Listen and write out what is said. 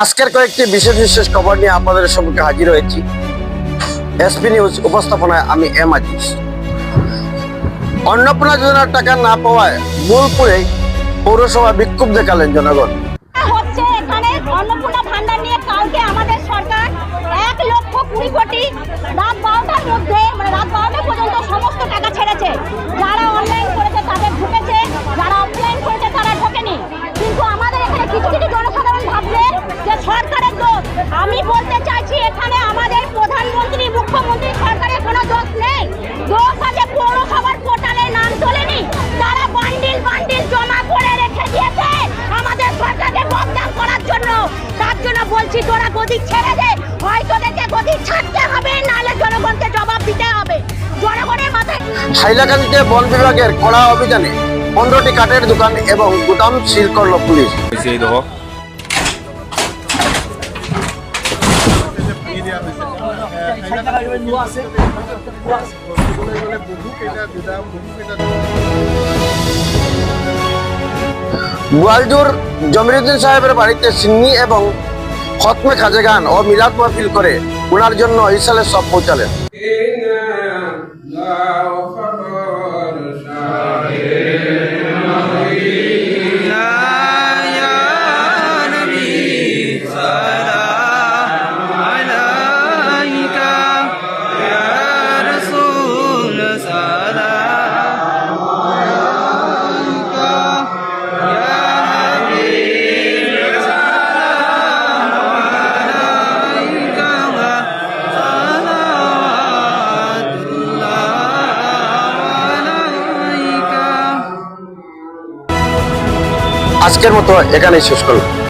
আজকের কয়েকটি বিশেষ বিশেষ খবর নিয়ে আপনাদের সম্মুখে হাজির হয়েছি। এসপি নিউজ উপস্থাপনায় আমি এম আজিজ। অন্নপূর্ণা যোজনার টাকা না পাওয়ায় বোলপুরে পৌরসভা বিক্ষোভ দেখালেন জনগণ। হচ্ছে এখানে অন্নপূর্ণা ভান্ডার নিয়ে কালকে আমাদের সরকার 1,20,00,000 কোটি রাত 12টার মধ্যে রাত 12টা পর্যন্ত সমস্ত টাকা ছেড়েছে। যারা অনলাইন করেছে তাদের ঢুকেছে, যারা অফলাইন করেছে তারা ঢোকেনি। কিন্তু আমাদের এখানে কিছু কিছু জনসাধারণ ভাবছে যে সরকারের দোষ। আমি বলতে চাইছি এখানে আমাদের প্রধানমন্ত্রী মুখ্যমন্ত্রী সরকারের কোনো দোষ নেই। দোষ আছে পৌরসভার পোর্টালে নাম তোলেনি, তারা বান্ডিল বান্ডিল জমা করে রেখে দিয়েছে আমাদের সরকারকে বদনাম করার জন্য। তার জন্য বলছি তোরা গদি ছেড়ে দে, হয় তোদেরকে গদি ছাড়তে হবে, নাহলে জনগণকে জবাব দিতে হবে। জনগণের মাথায় হাইলাকান্দিতে বন বিভাগের কড়া অভিযানে 15টি কাঠের দোকান এবং গুদাম সিল করল পুলিশ। গোয়ালজোর জমিরুদ্দিন সাহেবের বাড়িতে সিন্নি এবং খতমে খাজেগান ও মিলাদ মাহফিল করে ওনার জন্য ইসালের সব পৌঁছালেন। আজকের মতো এখানেই শেষ করলাম।